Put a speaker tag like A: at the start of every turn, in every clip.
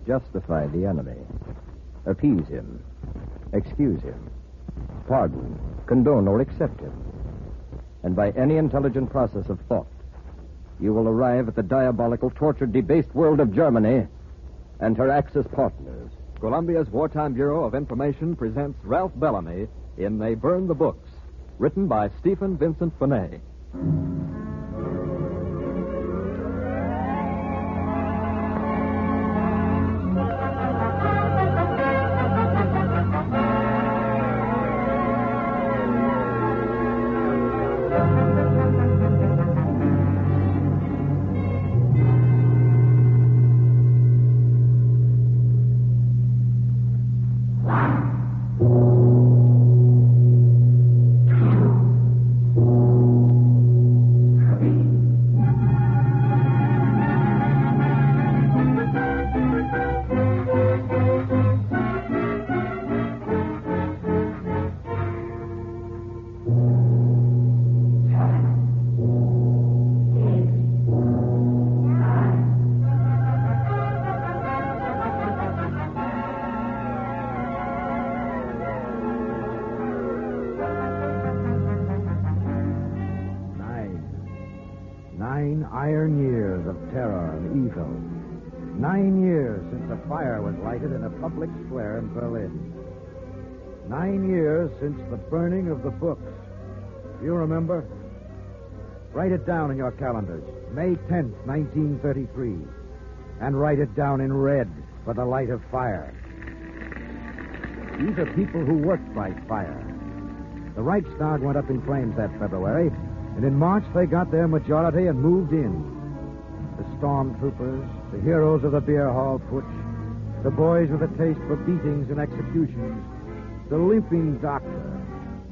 A: justify the enemy, appease him, excuse him, pardon, condone, or accept him. And by any intelligent process of thought, you will arrive at the diabolical, tortured, debased world of Germany and her Axis partners.
B: Columbia's Wartime Bureau of Information presents Ralph Bellamy in They Burn the Books, written by Stephen Vincent Benet.
C: Iron years of terror and evil. 9 years since a fire was lighted in a public square in Berlin. 9 years since the burning of the books. Do you remember? Write it down in your calendars. May 10th, 1933. And write it down in red for the light of fire. These are people who worked by fire. The Reichstag went up in flames that February, and in March they got their majority and moved in. The stormtroopers, the heroes of the beer hall putsch, the boys with a taste for beatings and executions, the limping doctor,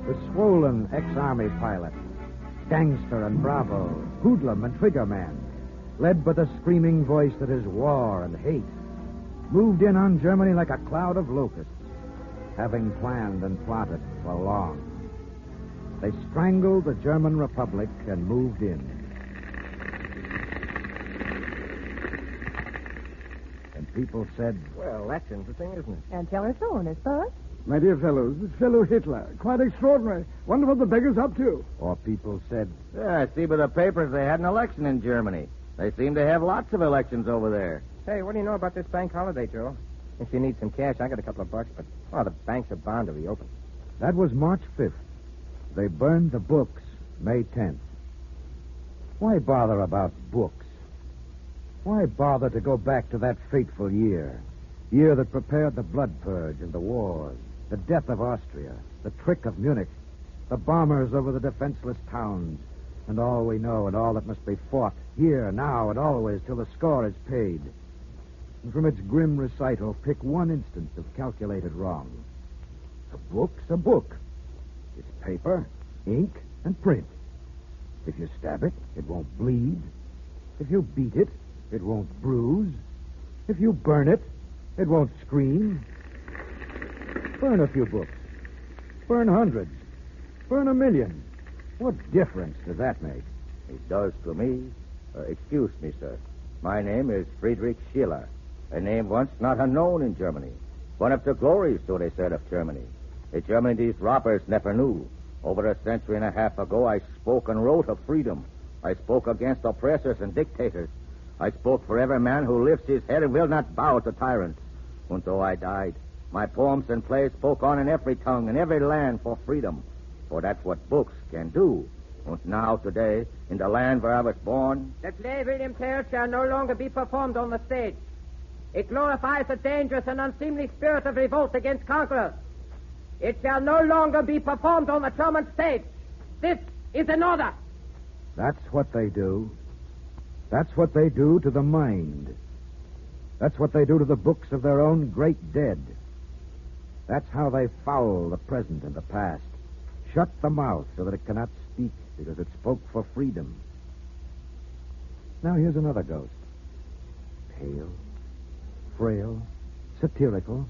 C: the swollen ex-army pilot, gangster and bravo, hoodlum and triggerman, led by the screaming voice that is war and hate, moved in on Germany like a cloud of locusts, having planned and plotted for long. They strangled the German Republic and moved in. And people said,
A: Well, that's interesting, isn't it?
D: And tell her so, I suppose.
E: My dear fellows, this fellow Hitler, quite extraordinary. Wonder what the beggar's up to.
C: or people said,
F: Yeah, I see by the papers they had an election in Germany. They seem to have lots of elections over there.
A: Hey, what do you know about this bank holiday, Joe? If you need some cash, I got a couple of bucks, but, the banks are bound to reopen.
C: that was March 5th. They burned the books May 10th. Why bother about books? Why bother to go back to that fateful year? Year that prepared the blood purge and the wars, the death of Austria, the trick of Munich, the bombers over the defenseless towns, and all we know and all that must be fought here, now, and always till the score is paid. And from its grim recital, pick one instance of calculated wrong. A book's a book. It's paper, ink, and print. If you stab it, it won't bleed. If you beat it, it won't bruise. If you burn it, it won't scream. Burn a few books. Burn hundreds. Burn 1,000,000. What difference does that make?
F: It does to me. Excuse me, sir. My name is Friedrich Schiller. A name once not unknown in Germany. One of the glories, so they said, of Germany. A Germany these robbers never knew. Over a century and a half ago, I spoke and wrote of freedom. I spoke against oppressors and dictators. I spoke for every man who lifts his head and will not bow to tyrants. And though I died, my poems and plays spoke on in every tongue, in every land for freedom. For that's what books can do. And now, today, in the land where I was born...
G: The play William Tell shall no longer be performed on the stage. It glorifies the dangerous and unseemly spirit of revolt against conquerors. It shall no longer be performed on the German stage. This is an order.
C: That's what they do. That's what they do to the mind. That's what they do to the books of their own great dead. That's how they foul the present and the past. Shut the mouth so that it cannot speak because it spoke for freedom. Now here's another ghost. Pale, frail, satirical,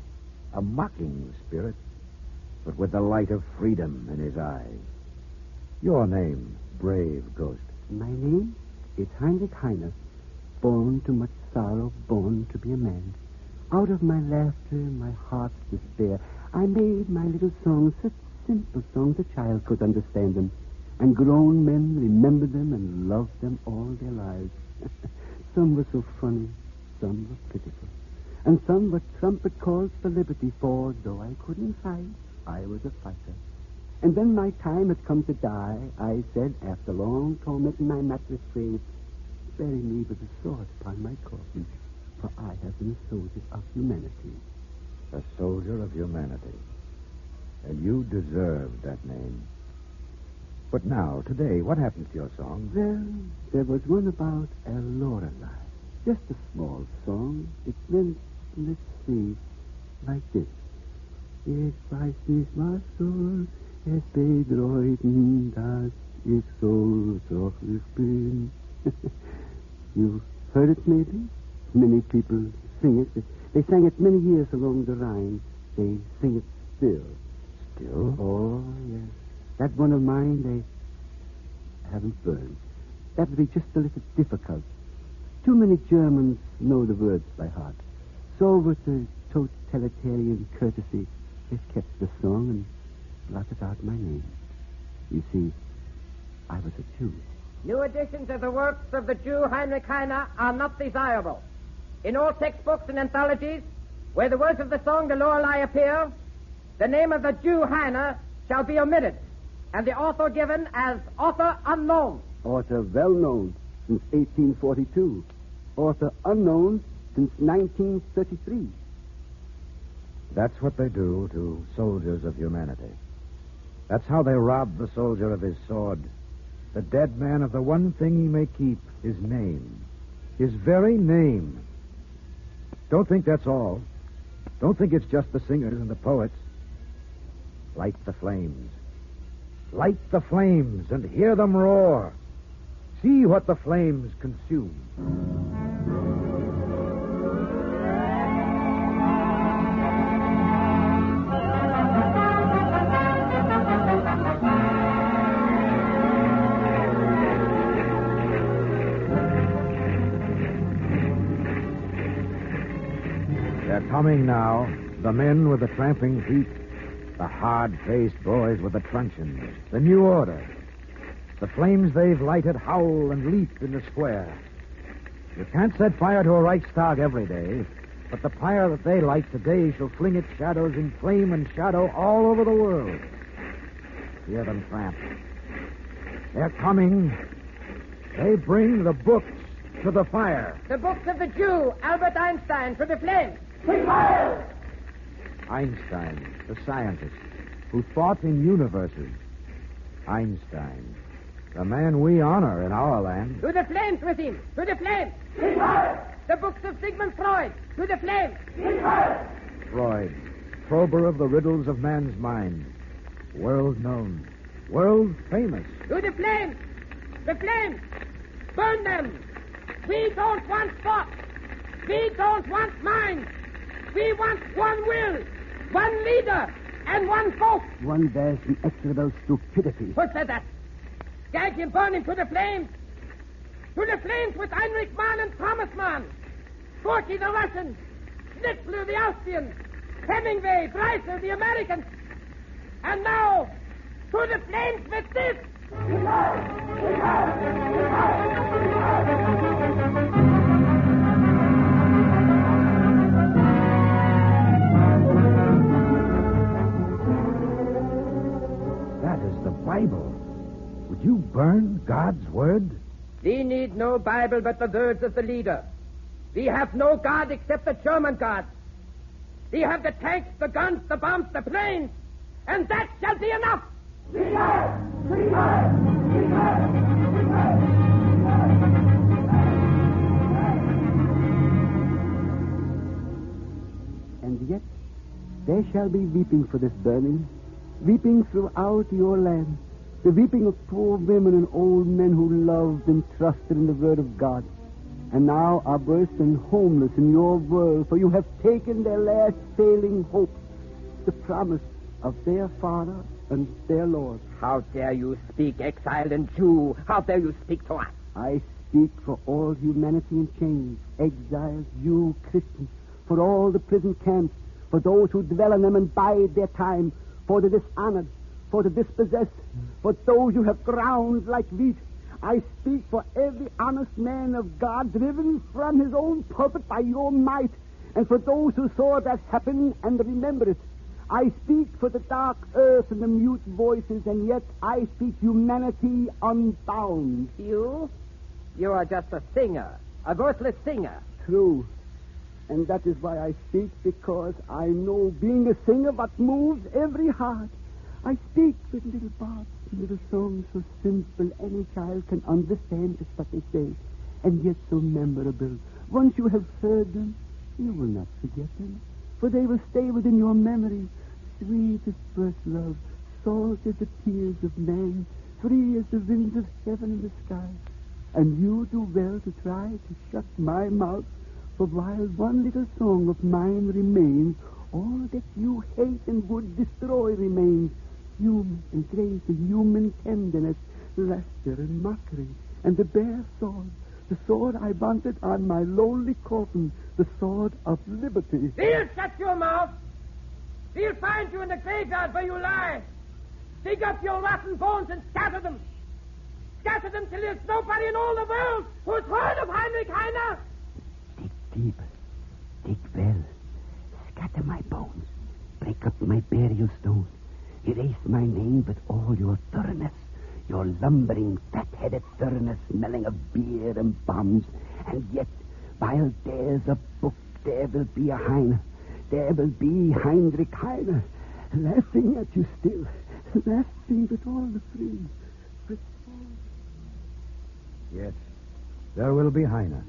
C: a mocking spirit, but with the light of freedom in his eyes. Your name, brave ghost.
H: My name is Heinrich Heine, born to much sorrow, born to be a man.
D: Out of my laughter, my heart's despair, I made my little songs, such simple songs a child could understand them. And grown men remembered them and loved them all their lives. Some were so funny, some were pitiful, and some were trumpet calls for liberty, for though I couldn't fight, I was a fighter. And when my time had come to die, I said, after long torment in my mattress grave, bury me with a sword upon my coffin, for I have been a soldier of humanity.
C: A soldier of humanity. And you deserve that name. But now, today, what happens to your song?
D: Well, there was one about a Lorelei. Just a small song. It went, let's see, like this. Ich weiß nicht, was soll es bedeuten, dass ich so ich bin. You've heard it, maybe? Many people sing it. They sang it many years along the Rhine. They sing it still.
C: Still?
D: Oh, yes. That one of mine, they haven't burned. That would be just a little difficult. Too many Germans know the words by heart. So with the totalitarian courtesy, they've kept the song and blotted out my name. You see, I was a Jew.
G: New editions of the works of the Jew Heinrich Heine are not desirable. In all textbooks and anthologies, where the words of the song The Lorelei appear, the name of the Jew Heine shall be omitted, and the author given as author unknown.
D: Author well known since 1842. Author unknown since 1933.
C: That's what they do to soldiers of humanity. That's how they rob the soldier of his sword, the dead man of the one thing he may keep, his name. His very name. Don't think that's all. Don't think it's just the singers and the poets. Light the flames. Light the flames and hear them roar. See what the flames consume. They're coming now, the men with the tramping feet, the hard-faced boys with the truncheons, the new order. The flames they've lighted howl and leap in the square. You can't set fire to a Reichstag every day, but the fire that they light today shall fling its shadows in flame and shadow all over the world. Hear them tramp. They're coming. They bring the books to the fire.
G: The books of the Jew, Albert Einstein, to the flames.
C: Einstein, the scientist who thought in universes. Einstein, the man we honor in our land.
G: To the flames with him! To the flames! The books of Sigmund Freud! To the flames!
C: Freud, prober of the riddles of man's mind. World known. World famous.
G: To the flames! The flames! Burn them! We don't want thought! We don't want mind! We want one will! One leader! And one folk!
D: One vast and execrable stupidity.
G: Who said that? Gag him, burn him to the flames! To the flames with Heinrich Mann and Thomas Mann! Gorky the Russian! Schnitzler the Austrian! Hemingway, Breiser the American! And now, to the flames with this!
C: That is the Bible. Would you burn God's word?
G: We need no Bible but the words of the leader. We have no God except the German God. We have the tanks, the guns, the bombs, the planes, and that shall be enough.
D: And yet, there shall be weeping for this burning, weeping throughout your land, the weeping of poor women and old men who loved and trusted in the word of God, and now are bursting homeless in your world, for you have taken their last failing hope, the promise of their Father and their Lord.
G: How dare you speak, exiled and Jew? How dare you speak to us?
D: I speak for all humanity in chains, exiles, you Christians, for all the prison camps, for those who dwell in them and bide their time, for the dishonored, for the dispossessed, for those who have ground like wheat. I speak for every honest man of God driven from his own pulpit by your might, and for those who saw that happen and remember it. I speak for the dark earth and the mute voices, and yet I speak humanity unbound.
G: You are just a singer, a worthless singer.
D: True. And that is why I speak, because I know being a singer what moves every heart. I speak with little parts, little songs so simple any child can understand just what they say, and yet so memorable. Once you have heard them, you will not forget them, for they will stay within your memory. Sweet as first love, salt as the tears of man, free as the winds of heaven and the sky. And you do well to try to shut my mouth, for while one little song of mine remains, all that you hate and would destroy remains. Human and grace and human tenderness, laughter and mockery, and the bare sword, the sword I wanted on my lonely coffin, the sword of liberty.
G: We'll shut your mouth. We'll find you in the graveyard where you lie. Dig up your rotten bones and scatter them. Scatter them till there's nobody in all the world who's heard of Heinrich Heine.
D: Dig deep, dig well, scatter my bones, break up my burial stone, erase my name with all your thoroughness, your lumbering, fat-headed thoroughness smelling of beer and bombs. And yet, while there's a book, there will be a Heine. There will be Heinrich Heine, laughing at you still, laughing with all the free.
C: Yes, there will be Heine.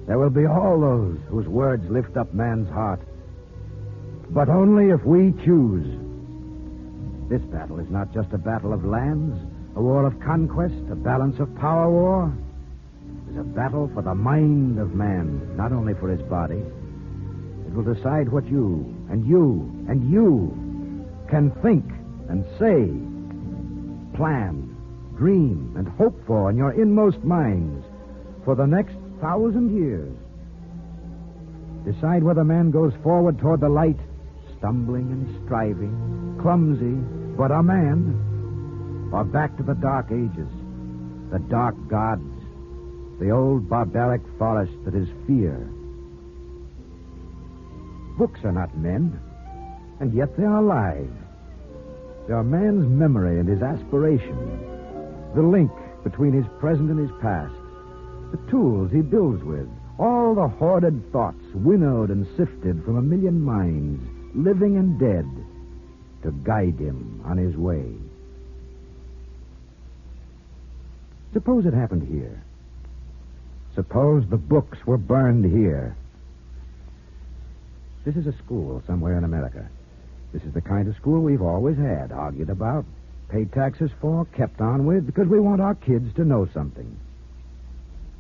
C: There will be all those whose words lift up man's heart. But only if we choose. This battle is not just a battle of lands, a war of conquest, a balance of power war. It is a battle for the mind of man, not only for his body. It will decide what you and you and you can think and say, plan, dream, and hope for in your inmost minds for the next 1,000 years. Decide whether man goes forward toward the light, stumbling and striving, clumsy, but a man, or back to the dark ages, the dark gods, the old barbaric forest that is fear. Books are not men, and yet they are alive. They are man's memory and his aspiration, the link between his present and his past, the tools he builds with, all the hoarded thoughts winnowed and sifted from a million minds, living and dead, to guide him on his way. Suppose it happened here. Suppose the books were burned here. This is a school somewhere in America. This is the kind of school we've always had, argued about, paid taxes for, kept on with, because we want our kids to know something.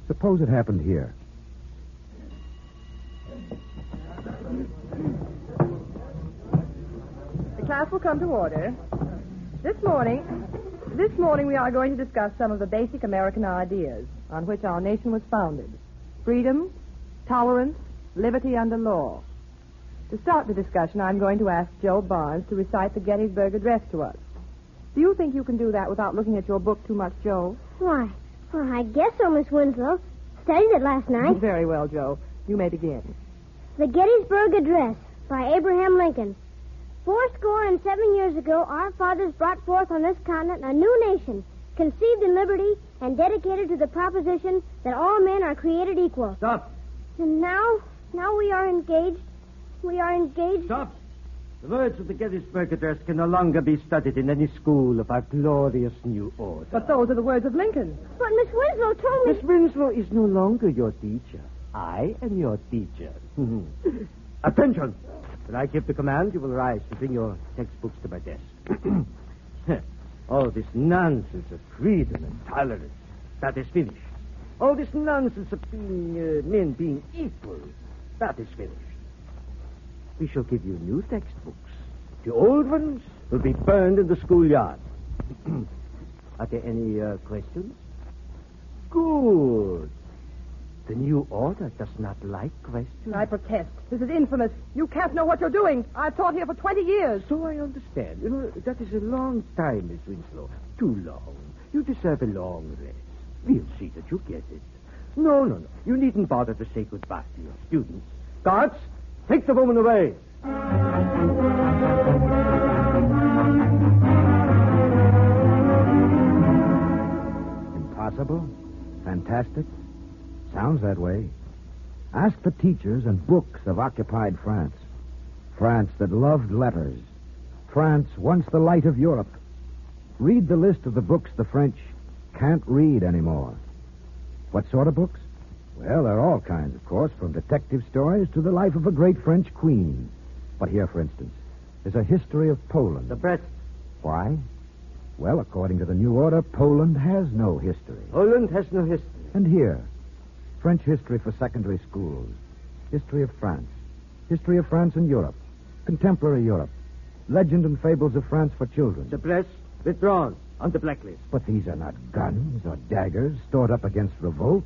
C: Suppose it happened here.
H: The class will come to order. This morning we are going to discuss some of the basic American ideas on which our nation was founded. Freedom, tolerance, liberty under law. To start the discussion, I'm going to ask Joe Barnes to recite the Gettysburg Address to us. Do you think you can do that without looking at your book too much, Joe?
I: Why, I guess so, Miss Winslow. Studied it last night.
H: Very well, Joe. You may begin.
I: The Gettysburg Address by Abraham Lincoln. 87 years ago, our fathers brought forth on this continent a new nation, conceived in liberty and dedicated to the proposition that all men are created equal.
F: Stop.
I: And now we are engaged.
F: Stop. The words of the Gettysburg Address can no longer be studied in any school of our glorious new order.
H: But those are the words of Lincoln.
I: But Miss Winslow told me...
F: Miss Winslow is no longer your teacher. I am your teacher. Attention! When I give the command, you will rise to bring your textbooks to my desk. All this nonsense of freedom and tolerance, that is finished. All this nonsense of men being equal, that is finished. We shall give you new textbooks. The old ones will be burned in the schoolyard. Are there any questions? Good.
D: The new order does not like questions.
H: I protest. This is infamous. You can't know what you're doing. I've taught here for 20 years.
D: So I understand. You know, that is a long time, Miss Winslow. Too long. You deserve a long rest. We'll see that you get it. No. You needn't bother to say goodbye to your students. Guards, take the woman away.
C: Impossible? Fantastic? Sounds that way. Ask the teachers and books of occupied France. France that loved letters. France once the light of Europe. Read the list of the books the French can't read anymore. What sort of books? Well, there are all kinds, of course, from detective stories to the life of a great French queen. But here, for instance, is a history of Poland.
D: The press.
C: Why? Well, according to the new order, Poland has no history.
D: Poland has no history.
C: And here, French history for secondary schools, history of France and Europe, contemporary Europe, legend and fables of France for children.
D: The press withdrawn on the blacklist.
C: But these are not guns or daggers stored up against revolt.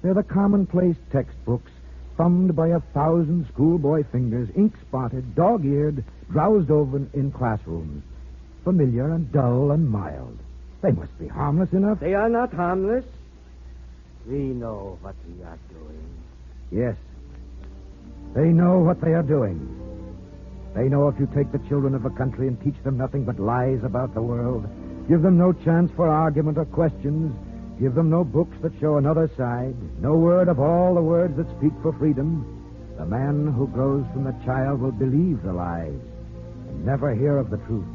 C: They're the commonplace textbooks thumbed by 1,000 schoolboy fingers, ink-spotted, dog-eared, drowsed over in classrooms, familiar and dull and mild. They must be harmless enough.
D: They are not harmless. We know what we are doing.
C: Yes. They know what they are doing. They know if you take the children of a country and teach them nothing but lies about the world, give them no chance for argument or questions, give them no books that show another side, no word of all the words that speak for freedom, the man who grows from the child will believe the lies and never hear of the truth.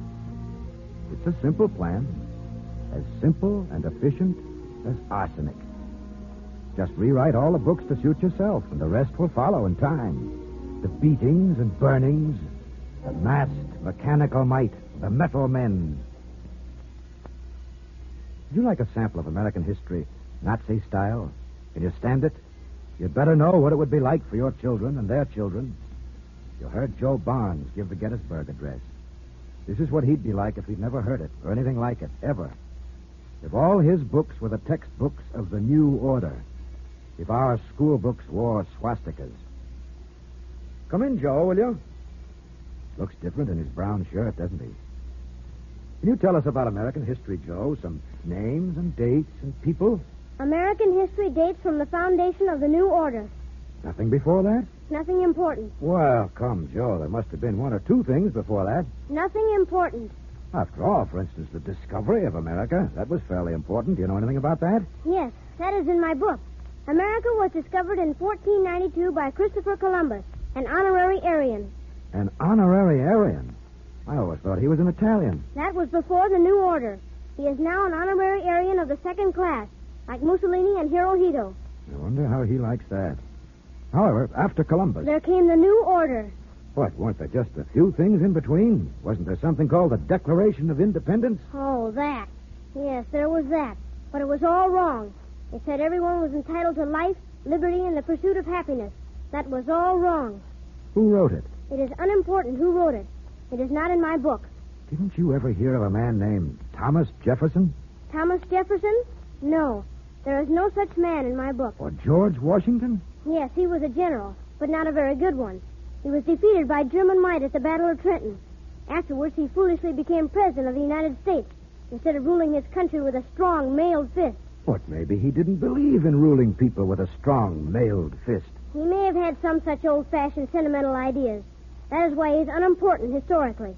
C: It's a simple plan, as simple and efficient as arsenic. Just rewrite all the books to suit yourself, and the rest will follow in time. The beatings and burnings, the massed mechanical might, the metal men. Would you like a sample of American history, Nazi style? Can you stand it? You'd better know what it would be like for your children and their children. You heard Joe Barnes give the Gettysburg Address. This is what he'd be like if he'd never heard it, or anything like it, ever. If all his books were the textbooks of the new order. If our school books wore swastikas. Come in, Joe, will you? Looks different in his brown shirt, doesn't he? Can you tell us about American history, Joe? Some names and dates and people?
I: American history dates from the foundation of the new order.
C: Nothing before that?
I: Nothing important.
C: Well, come, Joe, there must have been one or two things before that.
I: Nothing important.
C: After all, for instance, the discovery of America. That was fairly important. Do you know anything about that?
I: Yes, that is in my book. America was discovered in 1492 by Christopher Columbus, an honorary Aryan.
C: An honorary Aryan? I always thought he was an Italian.
I: That was before the new order. He is now an honorary Aryan of the second class, like Mussolini and Hirohito.
C: I wonder how he likes that. However, after Columbus...
I: There came the new order.
C: What, weren't there just a few things in between? Wasn't there something called the Declaration of Independence?
I: Oh, that. Yes, there was that. But it was all wrong. It said everyone was entitled to life, liberty, and the pursuit of happiness. That was all wrong.
C: Who wrote it?
I: It is unimportant who wrote it. It is not in my book.
C: Didn't you ever hear of a man named Thomas Jefferson?
I: Thomas Jefferson? No. There is no such man in my book.
C: Or George Washington?
I: Yes, he was a general, but not a very good one. He was defeated by German might at the Battle of Trenton. Afterwards, he foolishly became president of the United States instead of ruling his country with a strong, mailed fist.
C: But maybe he didn't believe in ruling people with a strong, mailed fist.
I: He may have had some such old-fashioned sentimental ideas. That is why he's unimportant historically.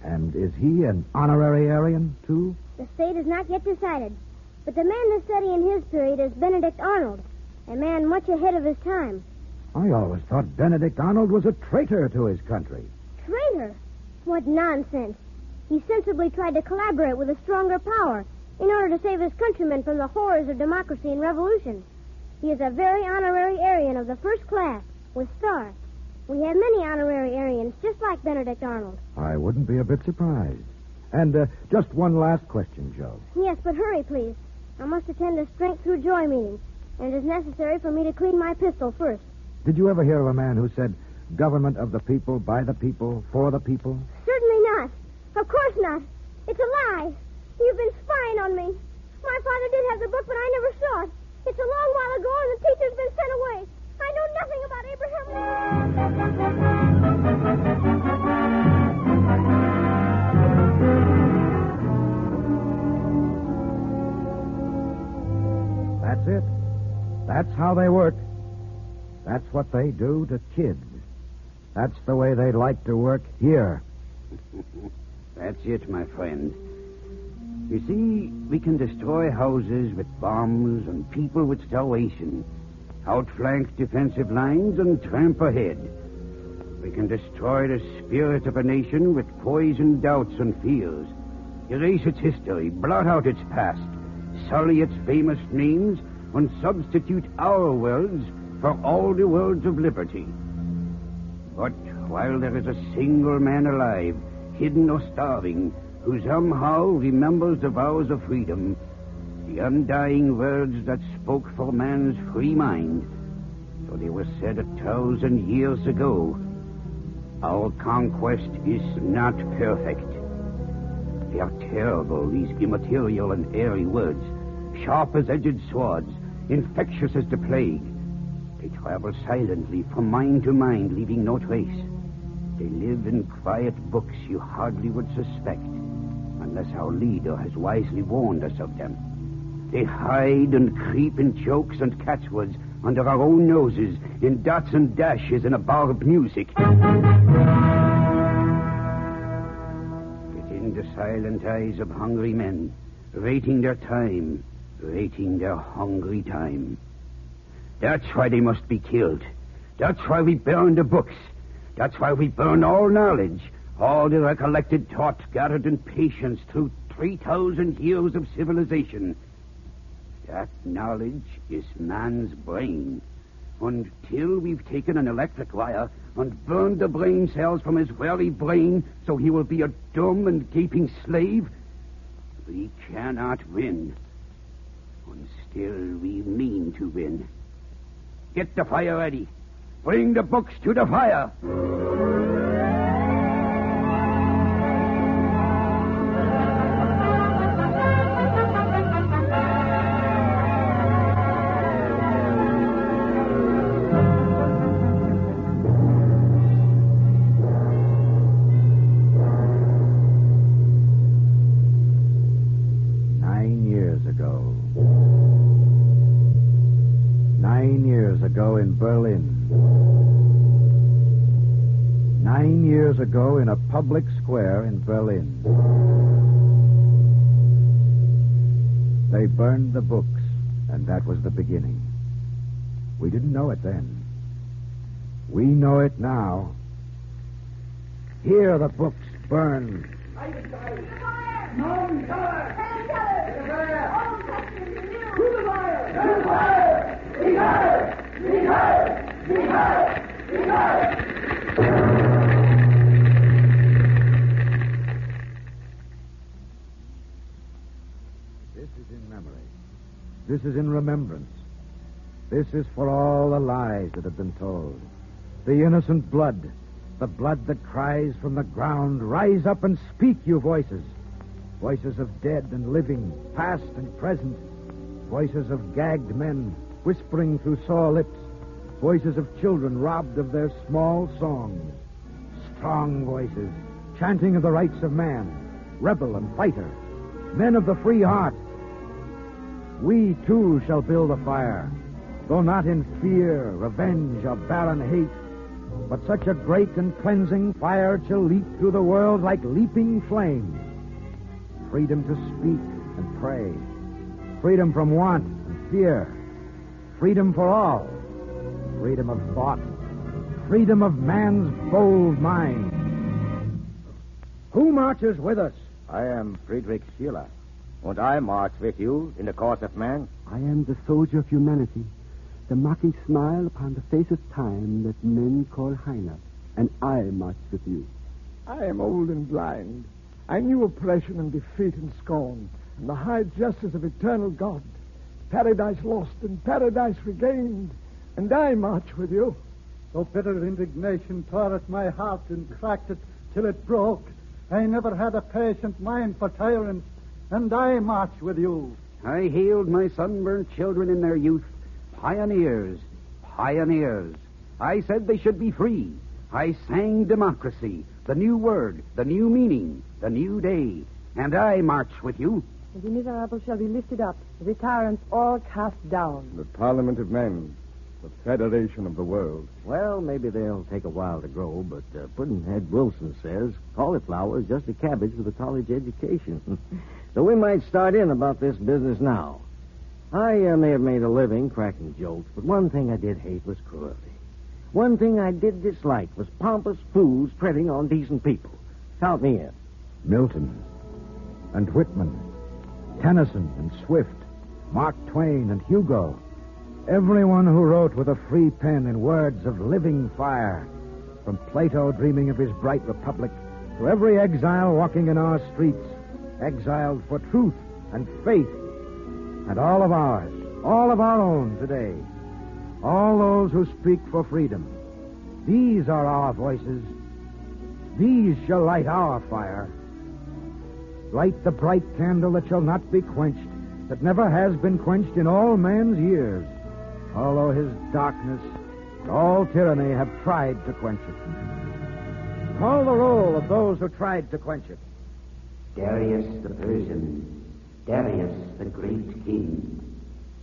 C: And is he an honorary Aryan, too?
I: The state is not yet decided. But the man to study in his period is Benedict Arnold, a man much ahead of his time.
C: I always thought Benedict Arnold was a traitor to his country.
I: Traitor? What nonsense. He sensibly tried to collaborate with a stronger power in order to save his countrymen from the horrors of democracy and revolution. He is a very honorary Aryan of the first class, with stars. We have many honorary Aryans, just like Benedict Arnold.
C: I wouldn't be a bit surprised. And just one last question, Joe.
I: Yes, but hurry, please. I must attend a Strength Through Joy meeting, and it is necessary for me to clean my pistol first.
C: Did you ever hear of a man who said, government of the people, by the people, for the people?
I: Certainly not. Of course not. It's a lie. You've been spying on me. My father did have the book, but I never saw it. It's a long while ago, and the teacher's been sent away. I know nothing about Abraham Lincoln.
C: That's it. That's how they work. That's what they do to kids. That's the way they like to work here.
D: That's it, my friend. You see, we can destroy houses with bombs and people with starvation, outflank defensive lines and tramp ahead. We can destroy the spirit of a nation with poison doubts and fears, erase its history, blot out its past, sully its famous names, and substitute our worlds for all the worlds of liberty. But while there is a single man alive, hidden or starving, who somehow remembers the vows of freedom, the undying words that spoke for man's free mind, for they were said 1,000 years ago, our conquest is not perfect. They are terrible, these immaterial and airy words, sharp as edged swords, infectious as the plague. They travel silently from mind to mind, leaving no trace. They live in quiet books you hardly would suspect, unless our leader has wisely warned us of them. They hide and creep in jokes and catchwords under our own noses, in dots and dashes in a bar of music. Within the silent eyes of hungry men, rating their time, rating their hungry time. That's why they must be killed. That's why we burn the books. That's why we burn all knowledge, all the recollected thought gathered in patience through 3,000 years of civilization. That knowledge is man's brain. Until we've taken an electric wire and burned the brain cells from his very brain so he will be a dumb and gaping slave, we cannot win. And still we mean to win. Get the fire ready. Bring the books to the fire.
C: 9 years ago in Berlin. 9 years ago in a public square in Berlin. They burned the books, and that was the beginning. We didn't know it then. We know it now. Here the books burn. This is in memory. This is in remembrance. This is for all the lies that have been told. The innocent blood, the blood that cries from the ground, rise up and speak, you voices. Voices of dead and living, past and present. Voices of gagged men, whispering through sore lips. Voices of children robbed of their small songs. Strong voices, chanting of the rights of man, rebel and fighter, men of the free heart. We, too, shall build a fire, though not in fear, revenge, or barren hate, but such a great and cleansing fire shall leap through the world like leaping flames. Freedom to speak and pray. Freedom from want and fear. Freedom for all. Freedom of thought. Freedom of man's bold mind. Who marches with us?
F: I am Friedrich Schiller, and I march with you in the cause of man.
D: I am the soldier of humanity, the mocking smile upon the face of time that men call Heimat, and I march with you.
E: I am old and blind. I knew oppression and defeat and scorn, and the high justice of eternal God. Paradise lost and paradise regained, and I march with you.
J: So bitter indignation tore at my heart and cracked it till it broke. I never had a patient mind for tyrants, and I march with you.
D: I hailed my sunburnt children in their youth pioneers, pioneers. I said they should be free. I sang democracy, the new word, the new meaning, the new day. And I march with you.
H: The miserable shall be lifted up, the tyrants all cast down.
K: The Parliament of Men, the Federation of the World.
L: Well, maybe they'll take a while to grow, but Puddinhead Wilson says cauliflower is just a cabbage with a college education. So we might start in about this business now. I may have made a living cracking jokes, but one thing I did hate was cruelty. One thing I did dislike was pompous fools treading on decent people. Count me in.
C: Milton and Whitman, Tennyson and Swift, Mark Twain and Hugo. Everyone who wrote with a free pen in words of living fire, from Plato dreaming of his bright republic to every exile walking in our streets, exiled for truth and faith, and all of ours, all of our own today, all those who speak for freedom. These are our voices. These shall light our fire. Light the bright candle that shall not be quenched, that never has been quenched in all man's years, although his darkness and all tyranny have tried to quench it. Call the roll of those who tried to quench it.
D: Darius the Persian, Darius the great king.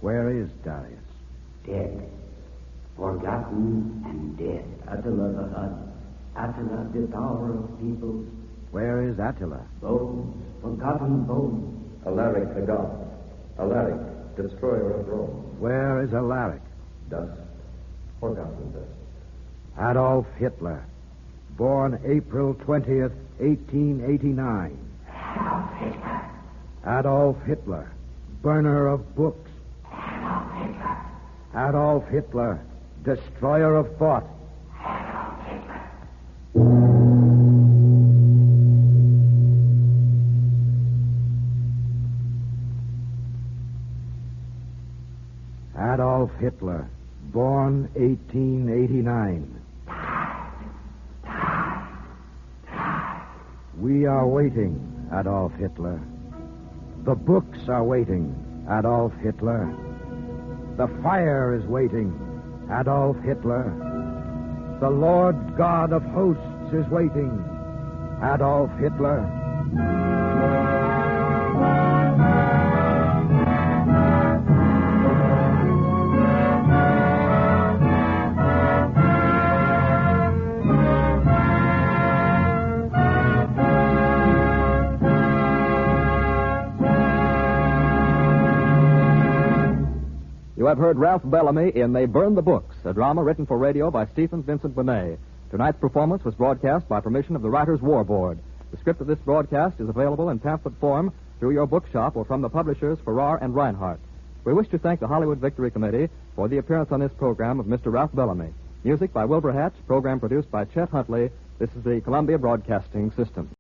C: Where is Darius?
D: Dead, forgotten and dead. Attila the Hun, Attila the devourer of peoples.
C: Where is Attila?
D: Bones, forgotten bones.
K: Alaric the God. Alaric, destroyer of Rome.
C: Where is Alaric?
K: Dust. Forgotten dust.
C: Adolf Hitler, born April 20th, 1889.
D: Adolf Hitler.
C: Adolf Hitler, burner of books.
D: Adolf Hitler.
C: Adolf Hitler, destroyer of thought.
D: Adolf Hitler.
C: Adolf Hitler, born 1889. We are waiting, Adolf Hitler. The books are waiting, Adolf Hitler. The fire is waiting, Adolf Hitler. The Lord God of hosts is waiting, Adolf Hitler.
B: You have heard Ralph Bellamy in They Burn the Books, a drama written for radio by Stephen Vincent Benet. Tonight's performance was broadcast by permission of the Writers' War Board. The script of this broadcast is available in pamphlet form through your bookshop or from the publishers Farrar and Reinhardt. We wish to thank the Hollywood Victory Committee for the appearance on this program of Mr. Ralph Bellamy. Music by Wilbur Hatch, program produced by Chet Huntley. This is the Columbia Broadcasting System.